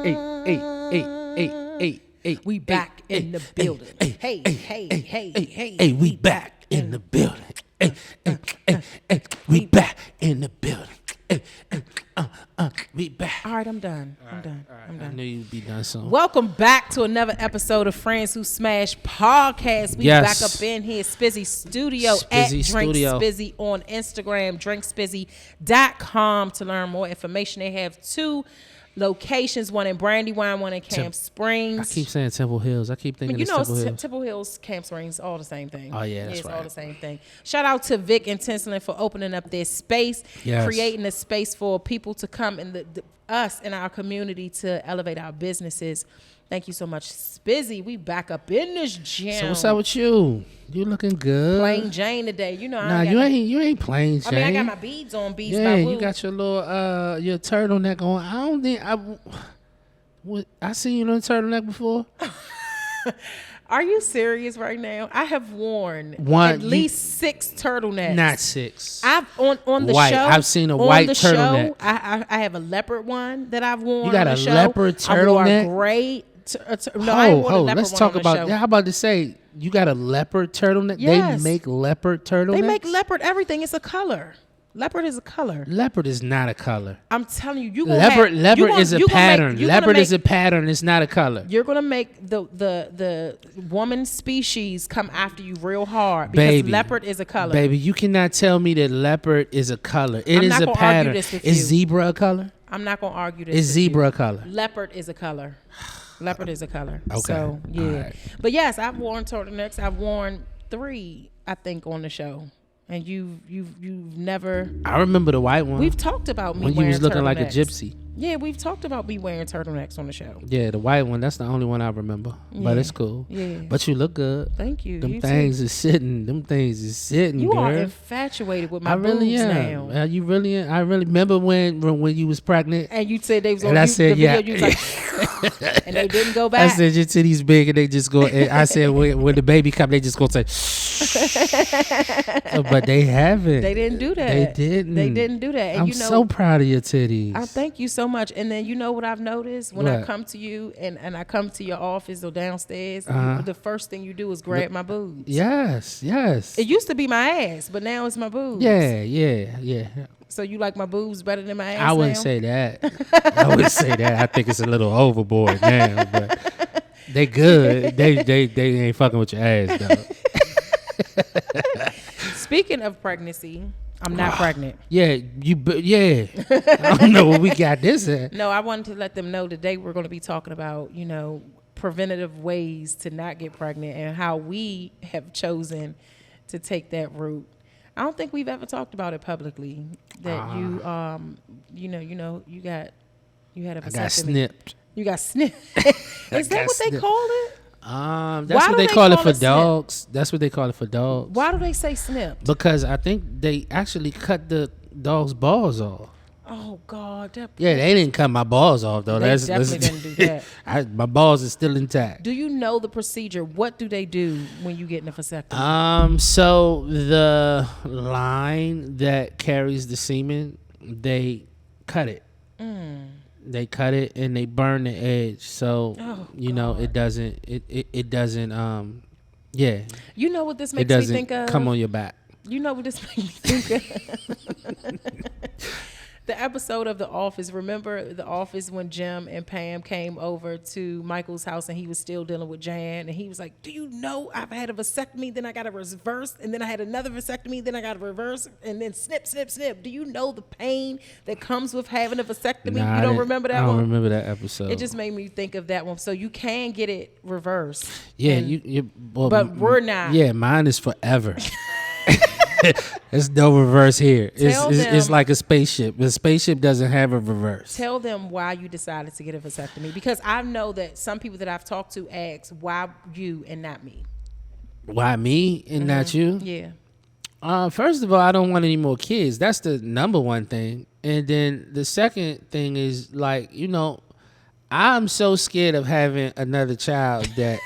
We back in the building. Hey, we back in the building. We back in the building. We back. All right, I'm done. I'm done. I knew you'd be done soon. Welcome back to another episode of Friends Who Smash Podcast. We back up in here, Spizzy Studio at Drink Spizzy on Instagram, drinkspizzy.com to learn more information. They have two locations, one in Brandywine, one in Camp Springs. I keep saying Temple Hills. I keep thinking it's Temple Hills. Temple Hills, Camp Springs, all the same thing. Oh, yeah, that's it's right. all the same thing. Shout out to Vic and Tinslin for opening up their space, creating a space for people to come in us in our community to elevate our businesses. Thank you so much, Spizzy. We back up in this gym. So what's up with you? You looking good? Plain Jane today. You know, you ain't plain Jane. I mean, I got my beads on. Beads yeah, by you got your little your turtleneck on. I don't think I seen you in a turtleneck before. Are you serious right now? I have worn at least 6 turtlenecks. Not 6. I've on the white. show. I've seen a white turtleneck. I have a leopard one that I've worn. You got on the a leopard turtleneck? I wore a gray. I ain't worn a leopard let's one talk on about. the show. Yeah, how about to say you got a leopard turtleneck? Yes. They make leopard turtlenecks. They make leopard everything. It's a color. Leopard is a color. Leopard is not a color. I'm telling you, leopard is a pattern. Leopard is a pattern. It's not a color. You're gonna make the woman species come after you real hard because leopard is a color. Baby, you cannot tell me that leopard is a color. It is a pattern. Is zebra a color? I'm not gonna argue this. Is zebra a color? Leopard is a color. Leopard is a color. Okay. So yeah, right. But yes, I've worn turtlenecks. I've worn 3, I think, on the show. And you've never. I remember the white one. We've talked about me when wearing you was looking turtlenecks. like a gypsy. Yeah, we've talked about me wearing turtlenecks on the show. Yeah, the white one. That's the only one I remember. Yeah. But it's cool. Yeah. But you look good. Thank you. Them things is sitting. Them things is sitting. You girl. are infatuated with my I really boobs am. now. You really am. I really remember when you was pregnant. And you said they was on and I said, the video. You was like, and they didn't go back. I said your titties big, and they just go. And I said when the baby come, they just go say. But they haven't. They didn't do that. They didn't. They didn't do that. And I'm so proud of your titties. I thank you so much. And then you know what I've noticed when I come to you and I come to your office or downstairs, the first thing you do is grab my boobs. Yes. It used to be my ass, but now it's my boobs. Yeah. So you like my boobs better than my ass? I wouldn't say that. I think it's a little overboard now, but they good. They ain't fucking with your ass though. Speaking of pregnancy, I'm not pregnant. Yeah. I don't know where we got this at. No, I wanted to let them know today we're going to be talking about, preventative ways to not get pregnant and how we have chosen to take that route. I don't think we've ever talked about it publicly. That you had a vasectomy. I got snipped. You got snipped. Is that what they call it? That's what they call it for dogs. That's what they call it for dogs. Why do they say snipped? Because I think they actually cut the dog's balls off. Oh God! They didn't cut my balls off though. They definitely didn't do that. My balls are still intact. Do you know the procedure? What do they do when you get in a vasectomy? So the line that carries the semen, they cut it. They cut it and they burn the edge. So it doesn't. It doesn't. Yeah. You know what this makes me think of? Come on your back. You know what this makes me think of? The episode of The Office. Remember The Office when Jim and Pam came over to Michael's house and he was still dealing with Jan, and he was like, do you know I've had a vasectomy, then I got a reverse, and then I had another vasectomy, then I got a reverse, and then snip, snip, snip. Do you know the pain that comes with having a vasectomy? You don't remember that one? I don't remember that episode. It just made me think of that one. So you can get it reversed. Yeah, but we're not. Yeah, mine is forever. There's no reverse here. It's like a spaceship. The spaceship doesn't have a reverse. Tell them why you decided to get a vasectomy, because I know that some people that I've talked to ask why you and not me. Why me and not you? Yeah. First of all, I don't want any more kids. That's the number one thing. And then the second thing is I'm so scared of having another child that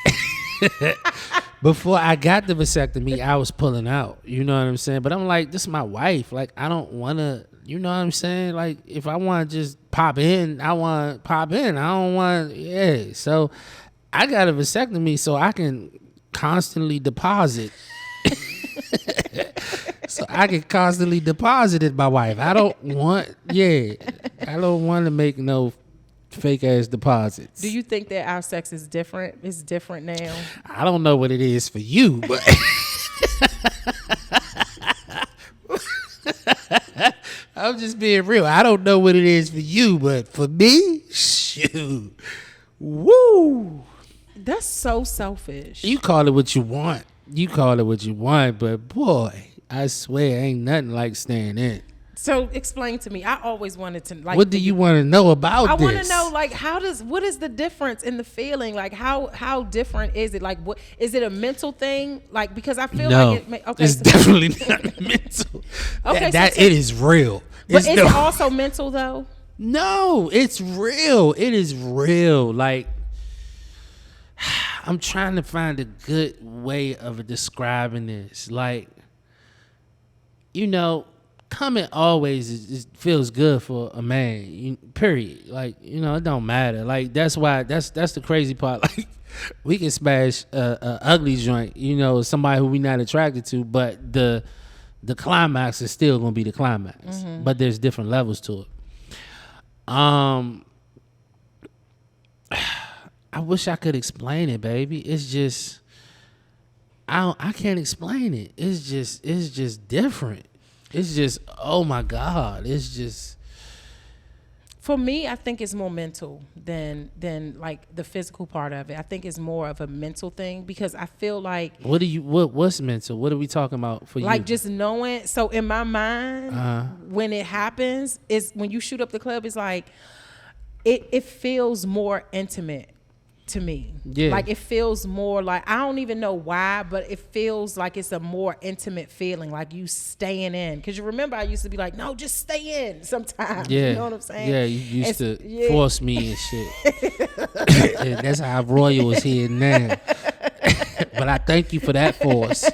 before I got the vasectomy, I was pulling out. You know what I'm saying? But I'm like, this is my wife. Like, I don't want to, You know what I'm saying? Like, if I want to just pop in, I want to pop in. I don't want, yeah. So I got a vasectomy so I can constantly deposit. So I can constantly deposit it, my wife. I don't want to make no fake ass deposits. Do you think that our sex is different? It's different now? I don't know what it is for you, but I'm just being real. I don't know what it is for you, but for me, shoot. Woo. That's so selfish. You call it what you want. But boy, I swear ain't nothing like staying in. So explain to me. I always wanted to like. What do you want to know about this? I want to know like what is the difference in the feeling? Like how different is it? Like what is it a mental thing? Like because I feel like it's definitely not mental. Okay, it is real. But is it also mental though? No, it's real. It is real. Like I'm trying to find a good way of describing this. Like, you know, coming always feels good for a man. Period. Like, you know, it don't matter. Like that's why that's the crazy part. Like we can smash a ugly joint, you know, somebody who we not attracted to, but the climax is still gonna be the climax. Mm-hmm. But there's different levels to it. I wish I could explain it, baby. It's just I can't explain it. It's just different. It's just, oh my God. It's just, for me, I think it's more mental than like the physical part of it. I think it's more of a mental thing because I feel like what's mental? What are we talking about for you? Like just knowing. So in my mind, when it happens, is when you shoot up the club, it's like it feels more intimate to me. Yeah. Like it feels more like, I don't even know why, but it feels like it's a more intimate feeling, like you staying in. Because you remember I used to be like, no, just stay in sometimes. Yeah. You know what I'm saying? Yeah, you used to force me and shit. And that's how Royal is here now. But I thank you for that force,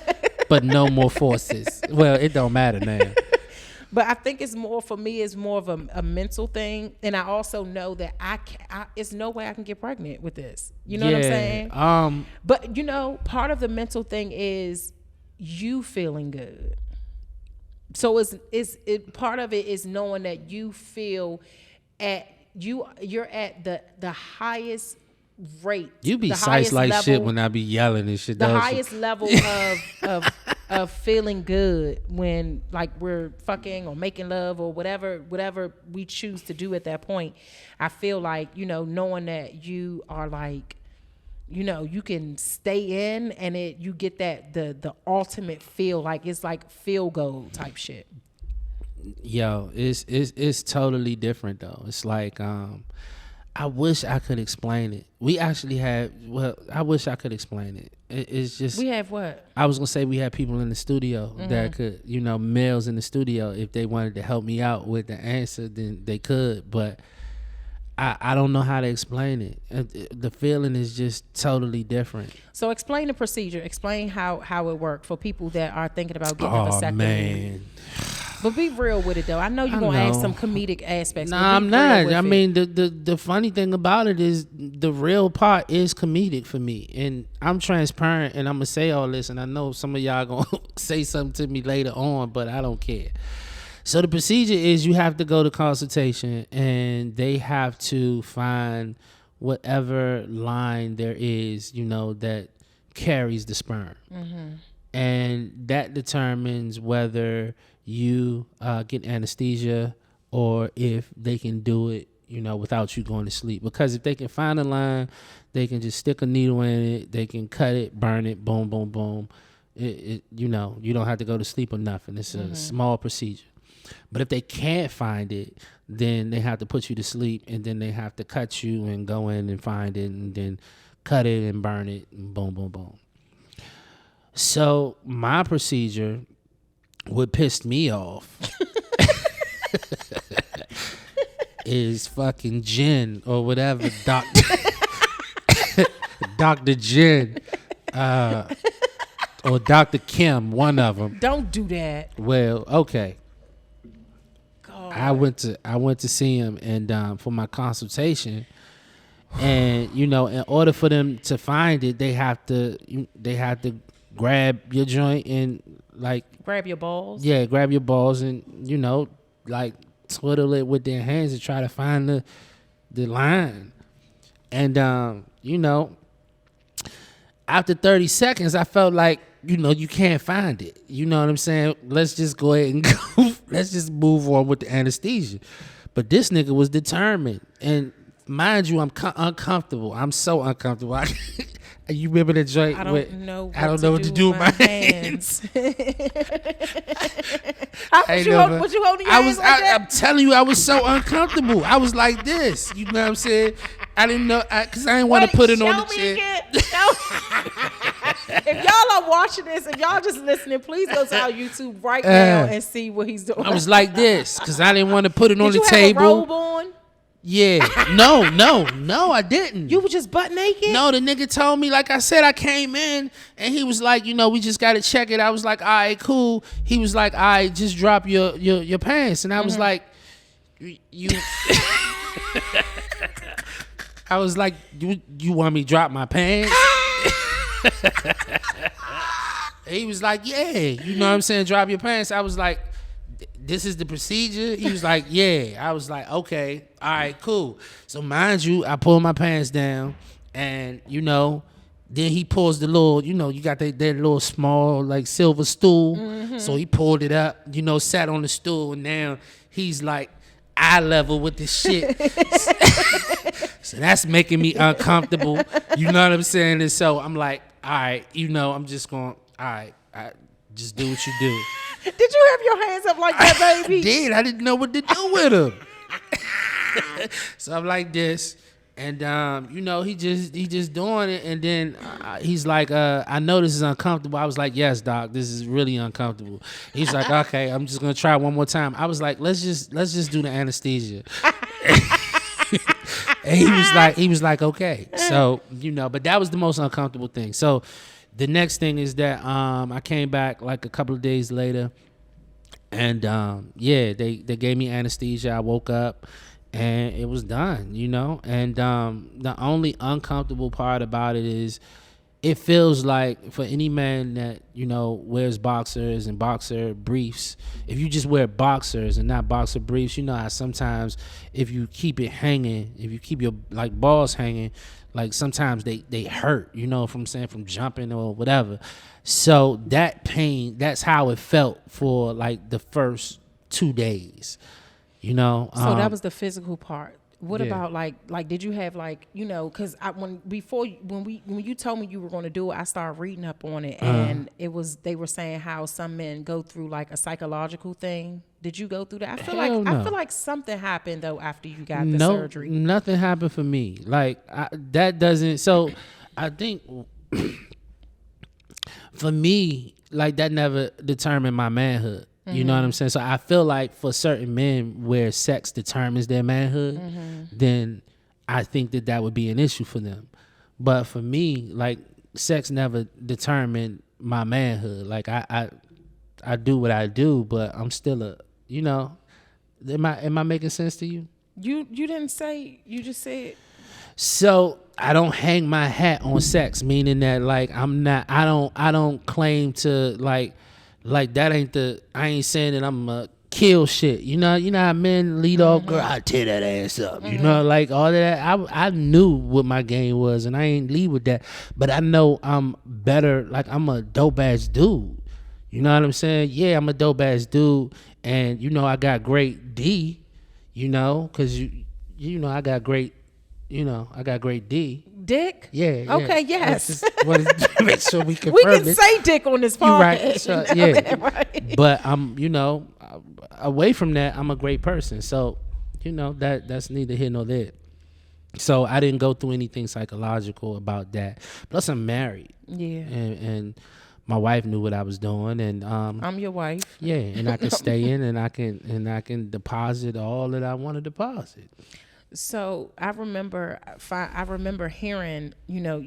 but no more forces. Well, it don't matter now. But I think it's more, for me, it's more of a mental thing. And I also know that it's no way I can get pregnant with this. You know what I'm saying? But, you know, part of the mental thing is you feeling good. So part of it is knowing that you feel you're at the highest rate. You be size like level, shit when I be yelling and shit. The highest level of feeling good when like we're fucking or making love or whatever we choose to do at that point. I feel like, you know, knowing that you are like, you know, you can stay in and you get that the ultimate feel, like it's like feel goal type shit. Yo, it's totally different though. It's like I wish I could explain it. We actually had, I wish I could explain it. It's just... We have what? I was going to say we had people in the studio that could, you know, males in the studio. If they wanted to help me out with the answer, then they could. But I don't know how to explain it. The feeling is just totally different. So explain the procedure. Explain how it worked for people that are thinking about getting a vasectomy. Oh, man. But be real with it, though. I know you're going to add some comedic aspects. Nah, I'm not. I mean, the funny thing about it is the real part is comedic for me. And I'm transparent, and I'm going to say all this. And I know some of y'all going to say something to me later on, but I don't care. So the procedure is you have to go to consultation, and they have to find whatever line there is, you know, that carries the sperm. Mm-hmm. And that determines whether you get anesthesia or if they can do it, you know, without you going to sleep. Because if they can find a line, they can just stick a needle in it, they can cut it, burn it, boom, boom, boom. You know, you don't have to go to sleep or nothing. It's a small procedure. But if they can't find it, then they have to put you to sleep, and then they have to cut you and go in and find it and then cut it and burn it and boom, boom, boom. So my procedure, what pissed me off is fucking Jen or whatever, Dr. Jen or Dr. Kim, one of them. Don't do that. Well, okay. I went to see him and for my consultation, and you know, in order for them to find it, they have to grab your joint and like grab your balls. Yeah, grab your balls and you know, like twiddle it with their hands and try to find the line. And you know, after 30 seconds, I felt like, you know, you can't find it. You know what I'm saying? Let's just go ahead and go. Let's just move on with the anesthesia. But this nigga was determined. And mind you, I'm uncomfortable. I'm so uncomfortable. You remember the joint? I don't know what to do with my hands. What you holding your hands like that? I'm telling you, I was so uncomfortable. I was like this. You know what I'm saying? I didn't know, because I didn't want to put it on the chair. If y'all are watching this, if y'all just listening, please go to our YouTube right now and see what he's doing. I was like this, because I didn't want to put it on the table. Did you have a robe on? Yeah. No, I didn't. You were just butt naked? No, the nigga told me, like I said, I came in and he was like, you know, we just got to check it. I was like, all right, cool. He was like, all right, just drop your pants. And I was like, you. I was like, you want me to drop my pants? He was like, yeah. You know what I'm saying? Drop your pants. I was like, this is the procedure? He was like, yeah. I was like, okay, all right, cool. So mind you, I pulled my pants down and, you know, then he pulls the little, you know, you got that little small, like, silver stool. Mm-hmm. So he pulled it up, you know, sat on the stool, and now he's like eye level with this shit. So that's making me uncomfortable. You know what I'm saying? And so I'm like, all right, you know, I'm just going, all right, just do what you do. Did you have your hands up like that, baby? I did. I didn't know what to do with them. So I'm like this, and you know, he just doing it, and then he's like, I know this is uncomfortable. I was like, yes, doc, this is really uncomfortable. He's like, okay, I'm just gonna try one more time. I was like, let's just do the anesthesia. And he was like, okay. So, you know, but that was the most uncomfortable thing. So the next thing is that I came back like a couple of days later, and yeah, they gave me anesthesia. I woke up and it was done, you know. And the only uncomfortable part about it is it feels like, for any man that, you know, wears boxers and boxer briefs, if you just wear boxers and not boxer briefs, you know how sometimes if you keep it hanging, if you keep your like balls hanging, like sometimes they hurt, you know, from jumping or whatever. So that pain, that's how it felt for like the first 2 days, you know. So that was the physical part. What Yeah. about like did you have like, you know, because when you told me you were going to do it, I started reading up on it, and they were saying how some men go through like a psychological thing. Did you go through that? I feel like something happened though after you got the surgery. Nothing happened for me. Like that doesn't. So I think for me, like that never determined my manhood. You know what I'm saying? So I feel like for certain men where sex determines their manhood, then I think that would be an issue for them. But for me, like, sex never determined my manhood. Like I do what I do, but I'm still a, you know, am I making sense to you? You didn't say, you just said. So I don't hang my hat on sex, meaning that like I don't claim to like that ain't I ain't saying that I'm a kill shit. You know how men lead off, girl, I tear that ass up. You know, like all of that. I knew what my game was, and I ain't lead with that. But I know I'm better. Like I'm a dope ass dude. You know what I'm saying? Yeah, I'm a dope ass dude, and you know I got great D. You know, cause you know I got great. You know I got great D. Dick? Yeah. Okay, yes. Make sure we confirm we can say dick on this podcast. Right. So, yeah. Right. But I'm, you know, away from that, I'm a great person. So, you know, that's neither here nor there. So I didn't go through anything psychological about that. Plus, I'm married. Yeah. And my wife knew what I was doing, and I'm your wife. Yeah, and I can stay in, and I can deposit all that I want to deposit. So I remember hearing, you know,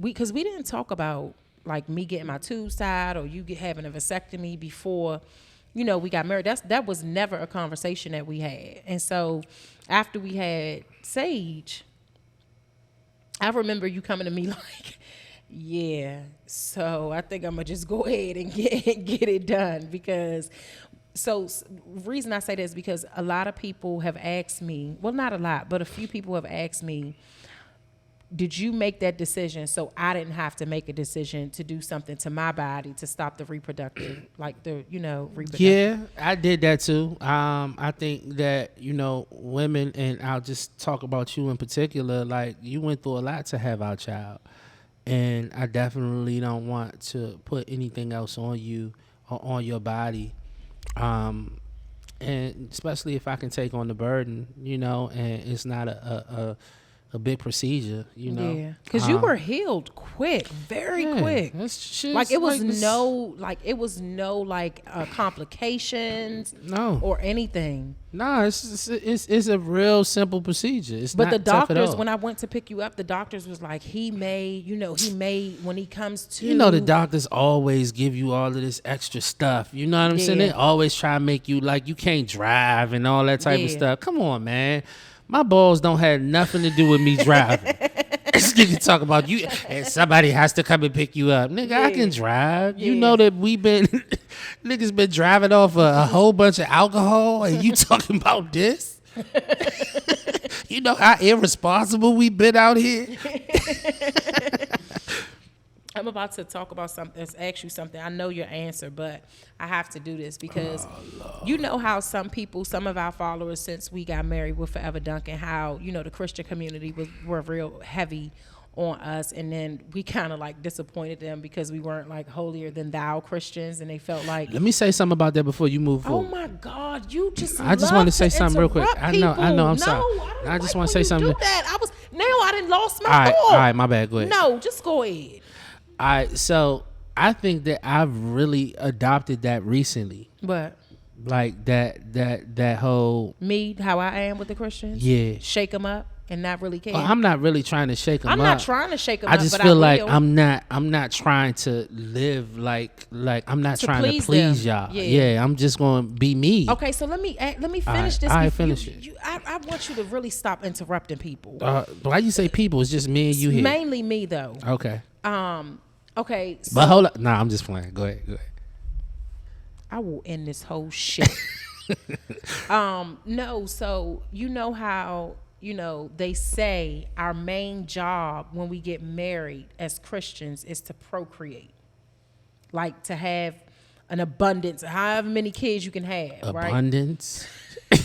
because we didn't talk about like me getting my tubes tied or you having a vasectomy before we got married. That was never a conversation that we had. And so after we had Sage, I remember you coming to me like, yeah, so I think I'm gonna just go ahead and get it done. Because reason I say this is because a lot of people have asked me, well, not a lot, but a few people have asked me, did you make that decision so I didn't have to make a decision to do something to my body to stop the reproductive, reproductive? Yeah, I did that too. I think that, women, and I'll just talk about you in particular, like you went through a lot to have our child. And I definitely don't want to put anything else on you or on your body. And especially if I can take on the burden, and it's not a big procedure, Yeah, because you were healed quick, very quick. Like it was no complications, no, or anything. No, it's a real simple procedure. But the doctors, when I went to pick you up, the doctors was like, he may when he comes to, the doctors always give you all of this extra stuff. You know what I'm saying? They always try to make you like you can't drive and all that type of stuff. Come on, man. My balls don't have nothing to do with me driving. This nigga talk about you and somebody has to come and pick you up. Nigga, I can drive. You know that niggas been driving off a whole bunch of alcohol and you talking about this? You know how irresponsible we been out here? I'm about to talk about something, ask you something. I know your answer, but I have to do this because you know how some of our followers, since we got married with Forever Duncan, how, the Christian community were real heavy on us, and then we kind of like disappointed them because we weren't like holier than thou Christians, and they felt like. Let me say something about that before you move forward. Oh my God, I just want to say something real quick. I know, I'm sorry. I just want to say something. Do that. I didn't lost my thought. All right, my bad. Go ahead. No, just go ahead. All right, so I think that I've really adopted that recently. What? Like that whole me, how I am with the Christians. Yeah, shake them up and not really care. I'm not really trying to shake them up. I'm not trying to shake them up. I just feel like I'm not trying to live like I'm not trying to please y'all. Yeah, I'm just going to be me. Okay, so let me finish this. I finish it. I want you to really stop interrupting people. Why you say people? It's just me and you here. Mainly me though. Okay. Okay. So but hold up. Nah, I'm just playing. Go ahead. I will end this whole shit. No, so you know how, they say our main job when we get married as Christians is to procreate. Like to have an abundance, however many kids you can have, abundance. Right?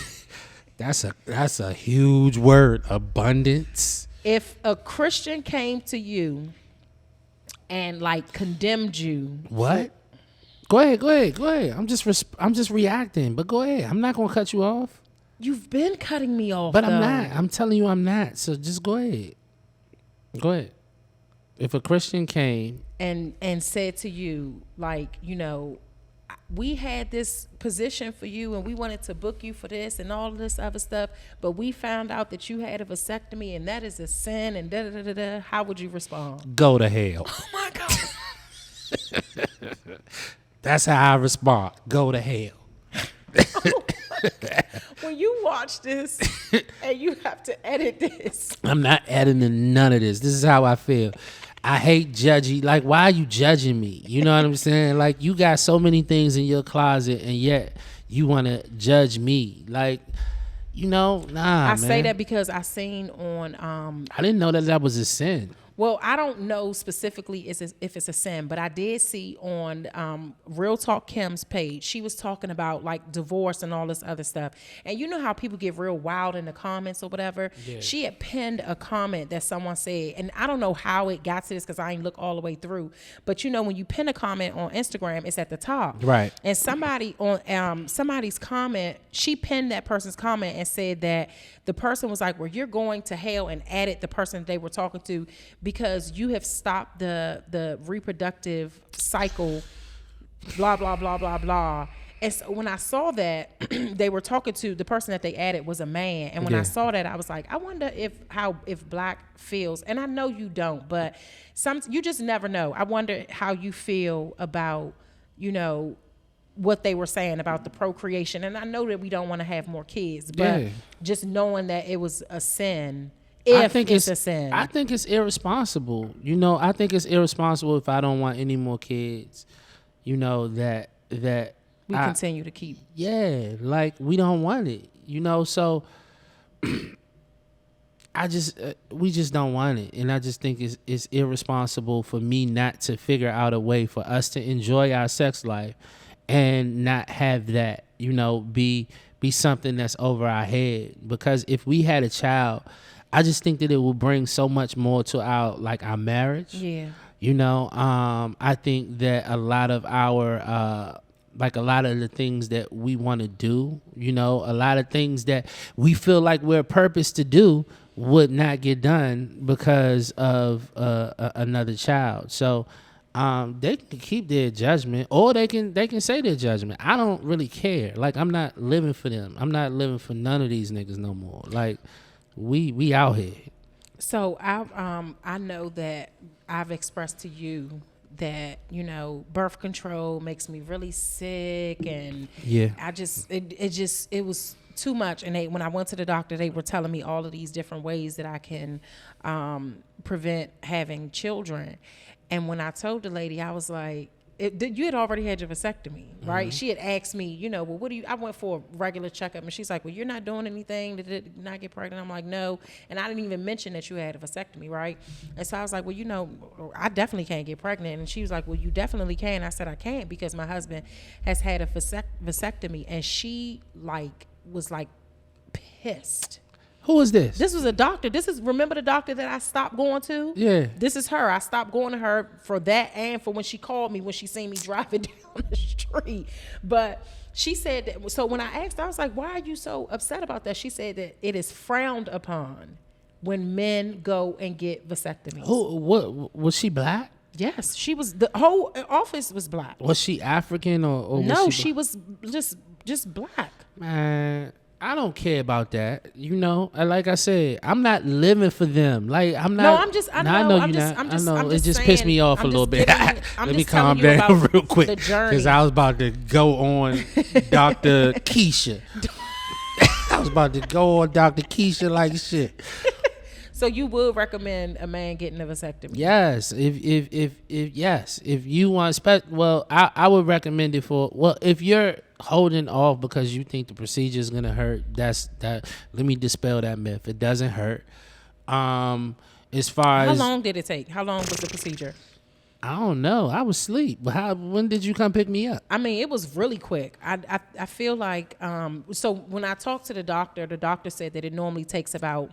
That's a huge word, abundance. If a Christian came to you and like condemned you. What? Go ahead. I'm just reacting, but go ahead. I'm not going to cut you off. You've been cutting me off. But though. I'm not. I'm telling you I'm not. So just go ahead. Go ahead. If a Christian came and said to you, like, we had this position for you and we wanted to book you for this and all of this other stuff, but we found out that you had a vasectomy and that is a sin and da-da-da-da-da, how would you respond? Go to hell. Oh my God. That's how I respond. Go to hell. When you watch this and you have to edit this. I'm not editing none of this. This is how I feel. I hate judgy. Like, why are you judging me? You know what I'm saying? Like, you got so many things in your closet and yet you want to judge me. Like, nah, I say that because I seen on... I didn't know that was a sin. Well, I don't know specifically if it's a sin, but I did see on Real Talk Kim's page, she was talking about like divorce and all this other stuff. And you know how people get real wild in the comments or whatever? Yeah. She had pinned a comment that someone said, and I don't know how it got to this because I ain't look all the way through. But when you pin a comment on Instagram, it's at the top. Right. And somebody on somebody's comment, she pinned that person's comment and said that the person was like, well, you're going to hell, and added the person they were talking to because you have stopped the reproductive cycle, blah, blah, blah, blah, blah. And so when I saw that, they were talking to the person that they added was a man. And when I saw that, I was like, I wonder if Black feels, and I know you don't, but you just never know. I wonder how you feel about, what they were saying about the procreation. And I know that we don't want to have more kids, but just knowing that it was a sin. I think it's a sin. I think it's irresponsible. You know, I think it's irresponsible if I don't want any more kids. You know, that we continue to keep. Yeah, like we don't want it. You know, so we just don't want it, and I just think it's irresponsible for me not to figure out a way for us to enjoy our sex life and not have that, you know, be something that's over our head. Because if we had a child, I just think that it will bring so much more to our marriage. Yeah. You know, I think that a lot of our a lot of the things that we want to do, you know, a lot of things that we feel like we're purposed to do would not get done because of another child. So they can keep their judgment, or they can say their judgment. I don't really care. Like, I'm not living for them. I'm not living for none of these niggas no more. Like, we out here. So I know that I've expressed to you that, you know, birth control makes me really sick, and it was too much. And when I went to the doctor, they were telling me all of these different ways that I can prevent having children. And when I told the lady, I was like, you had already had your vasectomy, right? Mm-hmm. She had asked me, you know, well, I went for a regular checkup, and she's like, well, you're not doing anything to not get pregnant. I'm like, no. And I didn't even mention that you had a vasectomy, right? And so I was like, well, you know, I definitely can't get pregnant. And she was like, well, you definitely can. I said, I can't, because my husband has had a vasectomy. And she was pissed. Who is this? This was a doctor. Remember the doctor that I stopped going to? Yeah. This is her. I stopped going to her for that, and for when she called me when she seen me driving down the street. But she said that, so when I asked her, I was like, why are you so upset about that? She said that it is frowned upon when men go and get vasectomies. What was she black? Yes, she was. The whole office was black. Was she African or no? Was she was just black. Man, I don't care about that. You know, like I said, I'm not living for them. Like, I'm not. No, I'm just. I know. I know I'm you're just, not. I'm just, I know. I'm It just just saying, pissed me off a little bit. Let me calm down real quick, because I was about to go on Dr. Keisha. I was about to go on Dr. Keisha like shit. So you would recommend a man getting a vasectomy? Yes, if you want, I would recommend it if you're holding off because you think the procedure is gonna hurt. Let me dispel that myth. It doesn't hurt. As far as how long did it take? How long was the procedure? I don't know. I was asleep. But when did you come pick me up? I mean, it was really quick. I feel like so when I talked to the doctor said that it normally takes about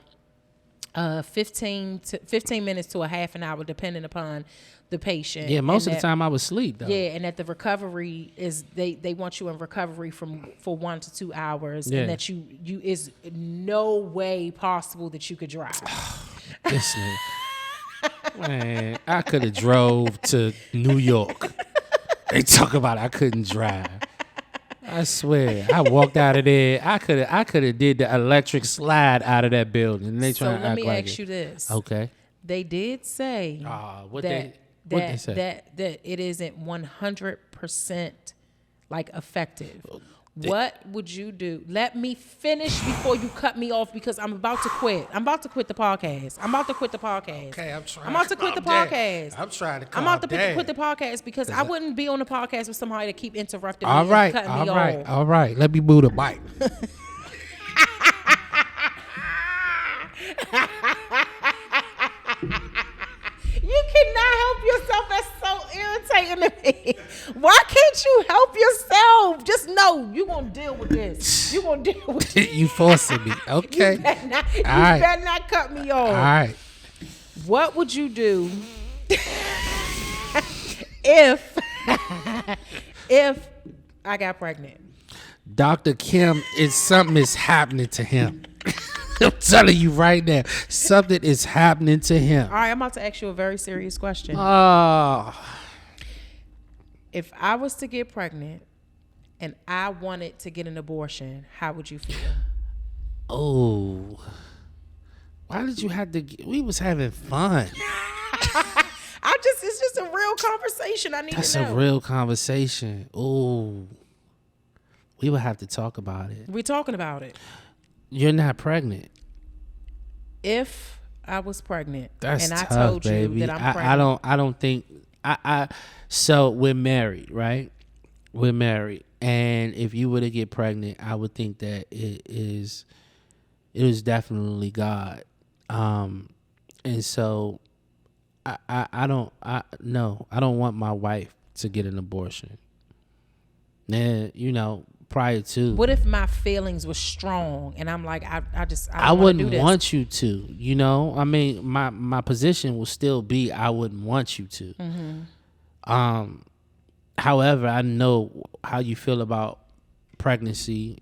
15 minutes to a half an hour, depending upon the patient. Yeah, most of the time I was asleep though. Yeah, and that the recovery is they want you in recovery for 1 to 2 hours, and that you is no way possible that you could drive. Listen, man, I could have drove to New York. They talk about I couldn't drive. I swear, I walked out of there. I could have did the electric slide out of that building. And they trying to act like it. So let me ask you this. Okay. They did say that it isn't 100% effective. What would you do? Let me finish before you cut me off, because I'm about to quit. I'm about to quit the podcast. Okay, I'm about to quit the podcast. I'm trying to I'm about to quit the podcast because I wouldn't be on the podcast with somebody to keep interrupting me and cutting me off. All right. Let me move the mic. You cannot help yourself. That's so irritating to me. Why can't you help yourself? Just know you're going to deal with this. You're going to deal with it. You forcing me. Okay. You better not cut me off. All right. What would you do if I got pregnant? Dr. Kim, something is happening to him. I'm telling you right now, something is happening to him. All right, I'm about to ask you a very serious question. If I was to get pregnant and I wanted to get an abortion, how would you feel? Oh, why did you have to? We was having fun. It's just a real conversation. I need to know. That's a real conversation. Oh, we would have to talk about it. We're talking about it. You're not pregnant. If I was pregnant That's and I tough, told baby. you that I'm pregnant. I don't think so we're married, right? We're married. And if you were to get pregnant, I would think that it was definitely God. And so I don't want my wife to get an abortion. And prior to, What if my feelings were strong and I'm like, I I don't wanna do wouldn't this. want you to, I mean, my position will still be I wouldn't want you to. Mm-hmm. However, I know how you feel about pregnancy.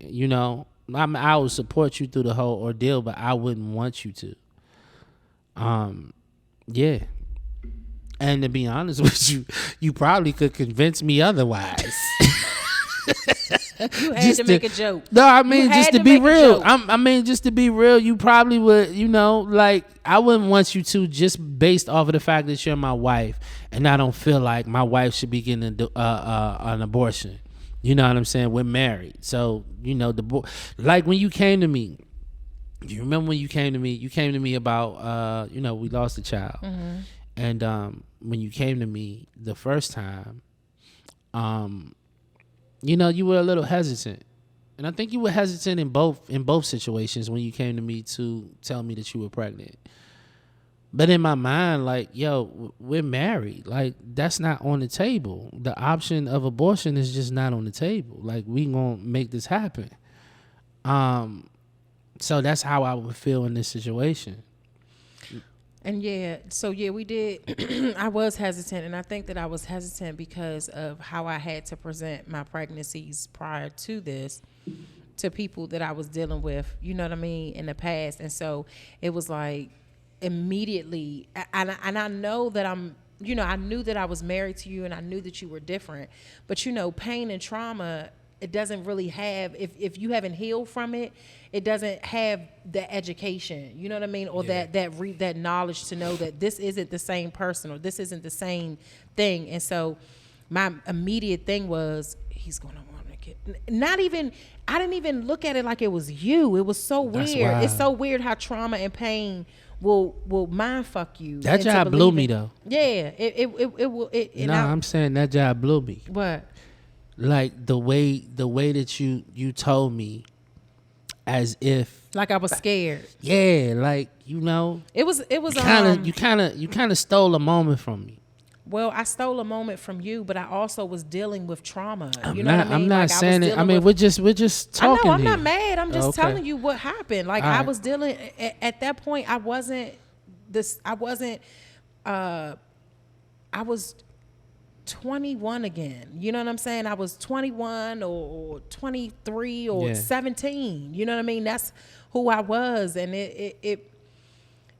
I would support you through the whole ordeal, but I wouldn't want you to. Yeah. And to be honest with you, you probably could convince me otherwise. You had to make a joke. No, I mean, just to be real. Just to be real, you probably would, like, I wouldn't want you to, just based off of the fact that you're my wife, and I don't feel like my wife should be getting an abortion. You know what I'm saying? We're married. So, like when you came to me, you remember when you came to me about, we lost a child. Mm-hmm. And when you came to me the first time, you were a little hesitant. And I think you were hesitant in both situations when you came to me to tell me that you were pregnant. But in my mind, like, yo, we're married. Like, that's not on the table. The option of abortion is just not on the table. Like, we gonna make this happen. So that's how I would feel in this situation. And we did. I was hesitant, and I think that I was hesitant because of how I had to present my pregnancies prior to this to people that I was dealing with, you know what I mean, in the past. And so it was like immediately, and I know that I knew that I was married to you, and I knew that you were different. But, pain and trauma, it doesn't really have, if you haven't healed from it, it doesn't have the education, you know what I mean? Or that knowledge to know that this isn't the same person or this isn't the same thing. And so my immediate thing was, he's going to want a kid. I didn't even look at it like it was you. It was so weird. Wild. It's so weird how trauma and pain will mind fuck you. That job blew me though. Yeah. It will. I'm saying that job blew me. What? Like the way that you told me, as if like I was scared. Yeah, like it was you kind of stole a moment from me. Well, I stole a moment from you, but I also was dealing with trauma. I'm not saying it. I mean, we're just talking. I know. I'm here. not mad. I'm just Okay. telling you what happened. Like I was dealing at that point. I was 21 again. You know what I'm saying? I was 21 or 23 or 17. You know what I mean? That's who I was, and it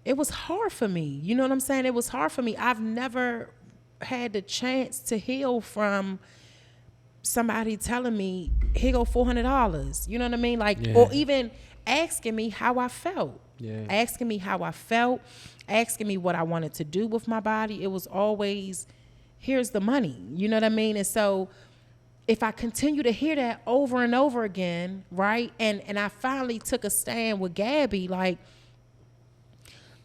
was hard for me. You know what I'm saying? It was hard for me. I've never had the chance to heal from somebody telling me, here go $400. You know what I mean? Like, or even asking me how I felt. Asking me how I felt, asking me what I wanted to do with my body. It was always, here's the money. You know what I mean? And so if I continue to hear that over and over again, right? And I finally took a stand with Gabby, like,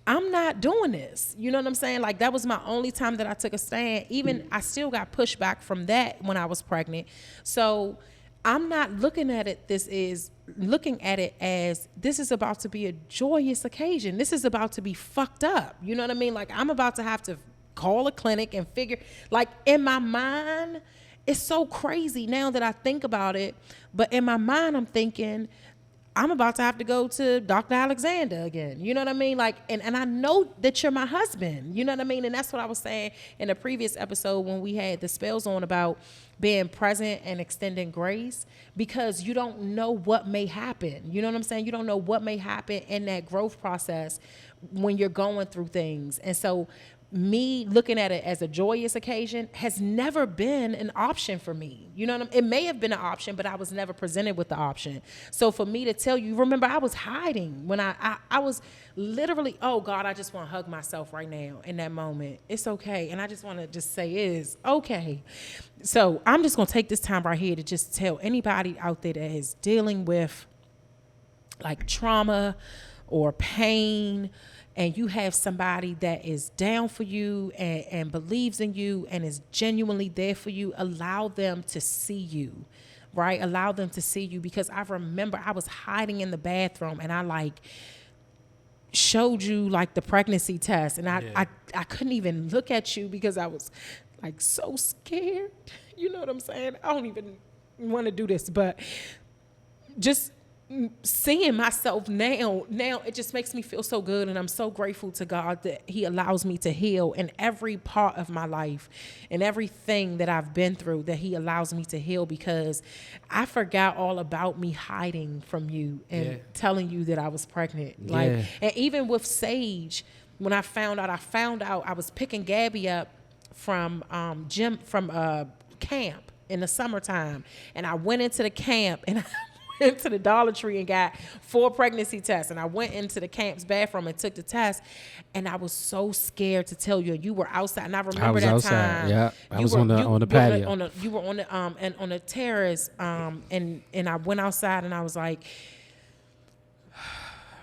I'm not doing this. You know what I'm saying? Like, that was my only time that I took a stand. Even I still got pushback from that when I was pregnant. So I'm not looking at it as this is about to be a joyous occasion. This is about to be fucked up. You know what I mean? Like, I'm about to have to call a clinic and figure, like, in my mind, it's so crazy now that I think about it. But in my mind, I'm thinking, I'm about to have to go to Dr. Alexander again. You know what I mean? Like, and I know that you're my husband. You know what I mean? And that's what I was saying in the previous episode when we had the spells on about being present and extending grace, because you don't know what may happen. You know what I'm saying? You don't know what may happen in that growth process when you're going through things. And so me looking at it as a joyous occasion has never been an option for me. You know what I mean? It may have been an option, but I was never presented with the option. So for me to tell you, remember, I was hiding when I was literally, oh God, I just want to hug myself right now in that moment. It's okay. And I just want to just say it is okay. So I'm just going to take this time right here to just tell anybody out there that is dealing with like trauma or pain, and you have somebody that is down for you and believes in you and is genuinely there for you, allow them to see you, right? Allow them to see you, because I remember I was hiding in the bathroom and I like showed you like the pregnancy test, and I couldn't even look at you because I was like so scared. You know what I'm saying? I don't even want to do this, but just seeing myself now it just makes me feel so good, and I'm so grateful to God that he allows me to heal in every part of my life and everything that I've been through, that he allows me to heal, because I forgot all about me hiding from you and telling you that I was pregnant. Like, and even with Sage, when I found out I was picking Gabby up from camp in the summertime, and I went into the camp and into the Dollar Tree and got 4 pregnancy tests, and I went into the camp's bathroom and took the test, and I was so scared to tell you. You were outside, and I remember that outside. time. Yeah, I was on the patio. You were on the and on the terrace, and I went outside, and I was like,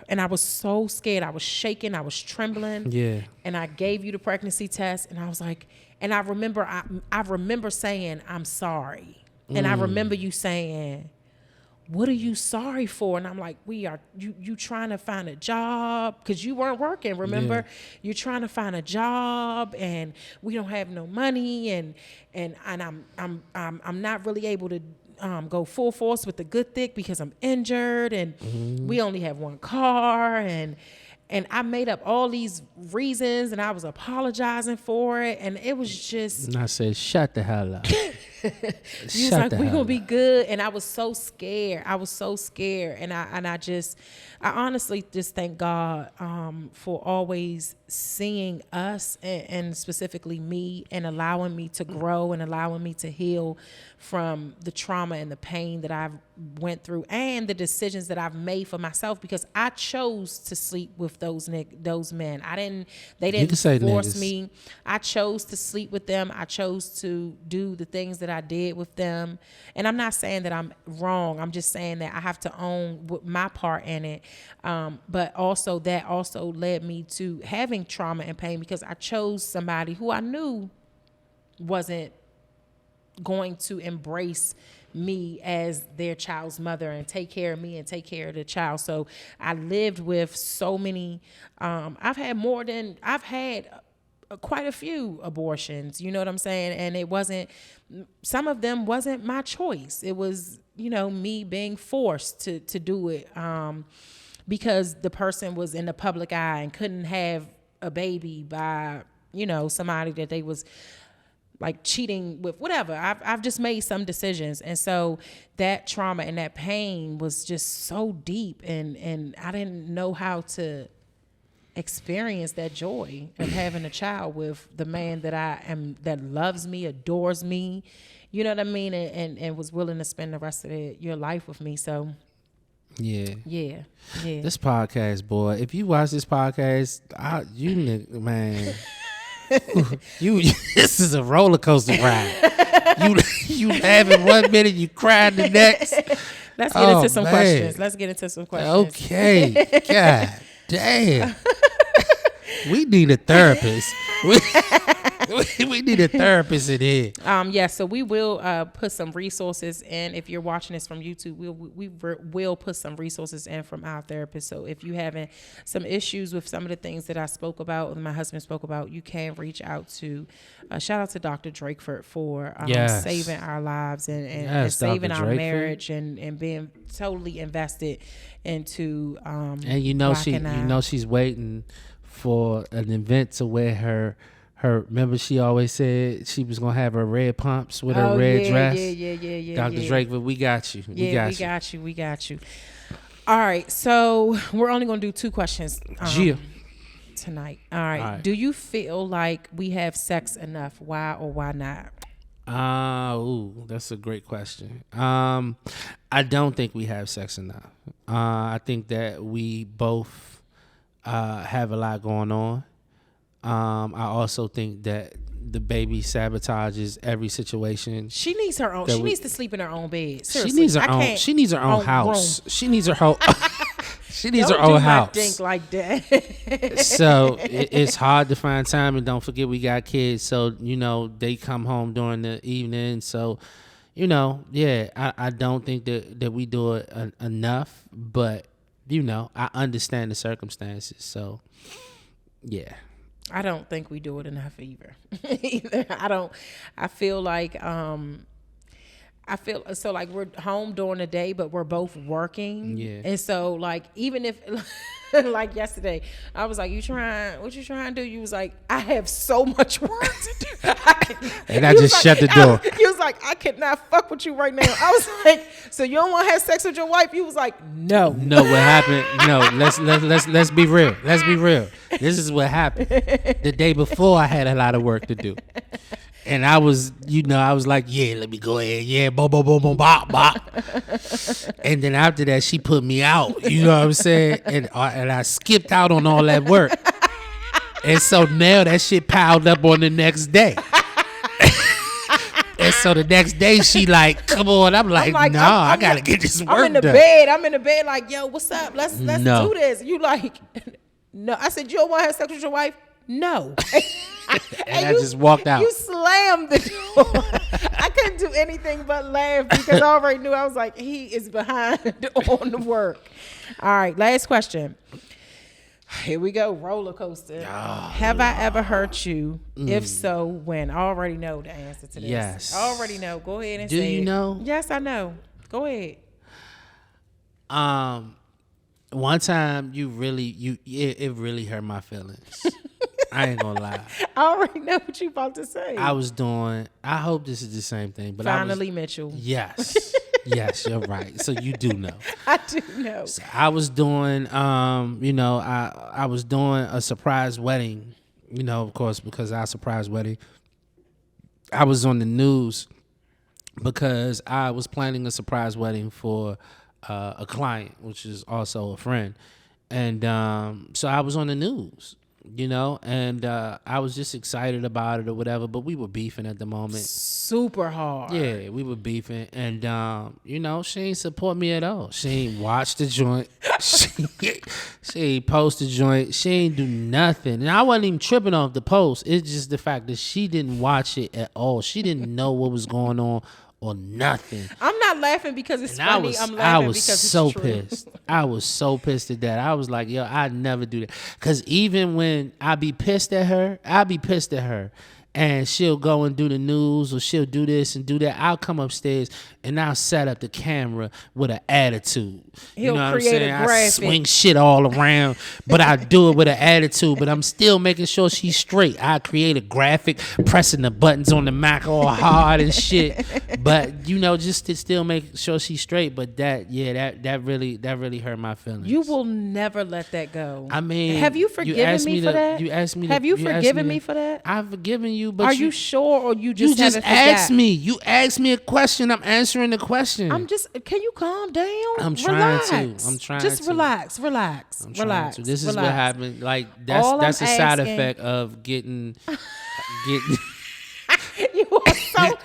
and I was so scared. I was shaking. I was trembling. Yeah. And I gave you the pregnancy test, and I was like, and I remember saying, I'm sorry, and I remember you saying, what are you sorry for? And I'm like, you trying to find a job, because you weren't working, remember? You're trying to find a job, and we don't have no money, and I'm not really able to go full force with the good thick because I'm injured, and we only have 1 car, and I made up all these reasons, and I was apologizing for it, and it was just. And I said, shut the hell up. You was like, we gonna be good, and I was so scared. And I honestly just thank God for always seeing us and specifically me, and allowing me to grow and allowing me to heal from the trauma and the pain that I've went through and the decisions that I've made for myself, because I chose to sleep with those men. They didn't force me. I chose to sleep with them. I chose to do the things that I did with them. And I'm not saying that I'm wrong. I'm just saying that I have to own my part in it. But also that also led me to having trauma and pain, because I chose somebody who I knew wasn't going to embrace me as their child's mother and take care of me and take care of the child. So I lived with so many, I've had quite a few abortions, you know what I'm saying? And some of them wasn't my choice. It was, me being forced to do it, because the person was in the public eye and couldn't have a baby by, somebody that they was like cheating with, whatever. I've just made some decisions. And so that trauma and that pain was just so deep, and I didn't know how to experience that joy of having a child with the man that loves me, adores me, you know what I mean? And was willing to spend the rest of your life with me. So yeah. This podcast, boy, if you watch this podcast, man, this is a roller coaster ride. You laughing 1 minute, you crying the next. Let's get into some questions. Okay. God damn. We need a therapist. We need a therapist in here. So we will put some resources in. If you're watching this from YouTube, we will put some resources in from our therapist. So if you having some issues with some of the things that I spoke about, or my husband spoke about, you can reach out to, shout out to Dr. Drakeford for saving our lives and saving our marriage and being totally invested into and she's waiting for an event to wear her remember she always said she was gonna have her red pumps with her red dress. Yeah. Dr. Drakeford, we got you. We got you. All right, so we're only gonna do 2 questions. tonight. All right. All right. Do you feel like we have sex enough? Why or why not? That's a great question. I don't think we have sex enough. I think that we both have a lot going on. I also think that the baby sabotages every situation. She needs her own. She needs to sleep in her own bed. Seriously, she needs her own. She needs her own house. Room. She needs her whole. She needs Don't her own do house. not think like that. So it's hard to find time, and don't forget we got kids. So they come home during the evening. So I don't think that we do it enough. But I understand the circumstances. So yeah. I don't think we do it enough either. I feel like like we're home during the day, but we're both working. Yeah. And so like even if like yesterday, I was like, what you trying to do? You was like, I have so much work to do. And I just shut the door. He was like, I could not fuck with you right now. I was like, so you don't want to have sex with your wife? You was like, no. No, what happened? No, let's be real. Let's be real. This is what happened. The day before, I had a lot of work to do. And I was like, yeah, let me go ahead. Yeah, boom, boom, boom, boom, bop, bop. And then after that, she put me out. You know what I'm saying? And I skipped out on all that work. And so now that shit piled up on the next day. And so the next day, she like, come on. I'm like, nah, I got to get this work done. I'm in the bed like, yo, what's up? Let's do this. You like, no. I said, you don't want to have sex with your wife? No. And I just walked out. You slammed the door. I couldn't do anything but laugh because I already knew. I was like, he is behind on the work. All right, last question. Here we go, roller coaster. Have I ever hurt you? If so, when? I already know the answer to this. Yes. I already know. Go ahead and say Do you know? Yes, I know. Go ahead. One time it really hurt my feelings. I ain't gonna lie. I already know what you about to say. I hope this is the same thing. But Finally, Mitchell. Yes. Yes, you're right. So you do know. I do know. So I was doing, I was doing a surprise wedding, of course, because our surprise wedding, I was on the news because I was planning a surprise wedding for a client, which is also a friend. And so I was on the news, and I was just excited about it or whatever, but we were beefing at the moment. Super hard. Yeah, we were beefing. And, she ain't support me at all. She ain't watch the joint. She ain't post the joint. She ain't do nothing. And I wasn't even tripping off the post. It's just the fact that she didn't watch it at all. She didn't know what was going on or nothing. I'm not laughing because it's funny. I'm laughing I was because so it's true. pissed. I was so pissed at that. I was like, yo, I'd never do that. Because even when I be pissed at her, and she'll go and do the news or she'll do this and do that, I'll come upstairs and I'll set up the camera with an attitude. He'll you know what create I'm saying? a graphic. I swing shit all around, but I do it with an attitude, but I'm still making sure she's straight. I create a graphic, pressing the buttons on the Mac all hard and shit. But, just to still make sure she's straight. But that really hurt my feelings. You will never let that go. I mean, have you forgiven me for that? You asked me. Have you forgiven me for that? I've forgiven you, but are you sure, or you just haven't asked forgot? me? You asked me a question. I'm answering the question. Can you calm down? I'm trying relax. to. I'm trying just to. relax. I'm trying to. This is relax. what happened. Like that's a side effect of getting. You are so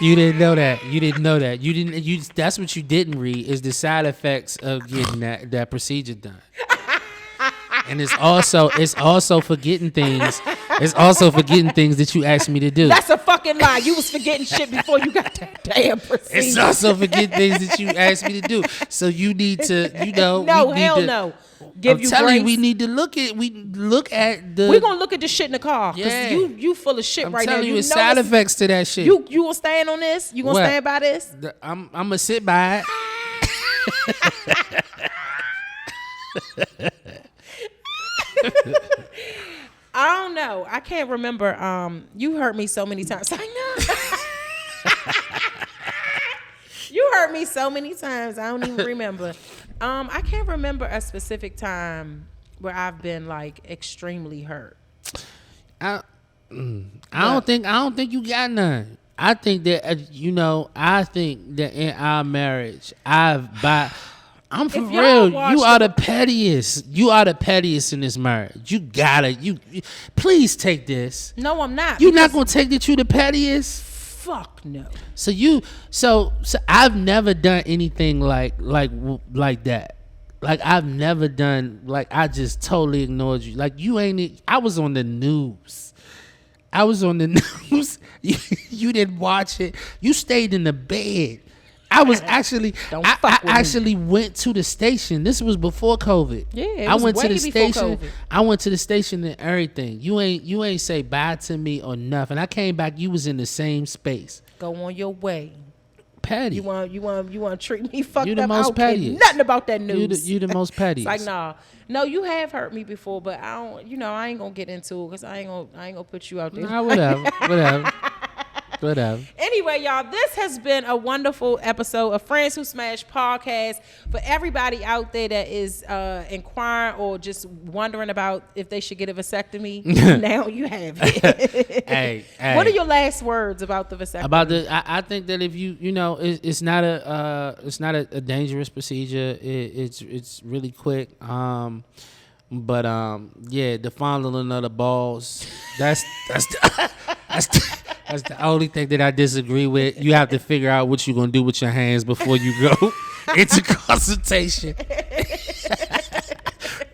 You didn't know that. You didn't know that. You didn't. You. That's what you didn't read is the side effects of getting that procedure done. And it's also forgetting things. It's also forgetting things that you asked me to do. That's a fucking lie. You was forgetting shit before you got that damn procedure. It's also forgetting things that you asked me to do. So you need to, No, hell no. I'm telling you, we need to look at the. We're gonna look at this shit in the car because Yeah. you full of shit I'm right now. telling you, it's side effects to that shit. You gonna stand on this? You gonna What? stand by this? I'm gonna sit by it. I don't know. I can't remember. You hurt me so many times. I know. You hurt me so many times. I don't even remember. I can't remember a specific time where I've been like extremely hurt. I don't think you got none. I think that I think that in our marriage, I'm for real. You are the pettiest. You are the pettiest in this marriage. You gotta. You please take this. No, I'm not. You're not gonna take that you the pettiest. Fuck no. So I've never done anything like that. Like I've never done, like I just totally ignored you. Like you ain't. I was on the news. You didn't watch it. You stayed in the bed. I was actually. I actually went to the station. This was before COVID. Yeah, I went to the station. COVID. I went to the station and everything. You ain't say bye to me or nothing. I came back. You was in the same space. Go on your way. Petty. You want to treat me fucked You the up? most petty. Nothing about that news. You the most petty. It's like nah. No, you have hurt me before, but I don't. I ain't gonna get into it because I ain't gonna put you out there. Nah, whatever. Anyway, y'all, this has been a wonderful episode of Friends Who Smash podcast. For everybody out there that is inquiring or just wondering about if they should get a vasectomy, now you have it. Hey, what are your last words about the vasectomy? I think that if it's not a dangerous procedure. It's really quick. Yeah, the fondling of the balls. That's the only thing that I disagree with. You have to figure out what you're gonna do with your hands before you go into consultation.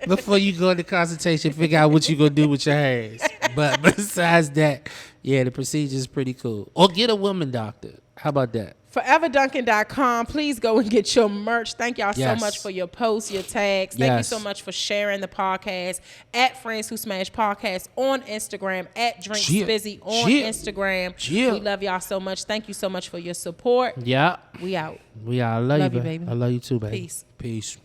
Before you go into consultation, figure out what you're gonna do with your hands. But besides that, yeah, the procedure is pretty cool. Or get a woman doctor. How about that? ForeverDuncan.com. Please go and get your merch. Thank y'all so much for your posts, your tags. Thank you so much for sharing the podcast at Friends Who Smash Podcast on Instagram, at Drinks Busy on Instagram. We love y'all so much. Thank you so much for your support. Yeah. We out. I love you, baby. I love you too, baby. Peace. Peace.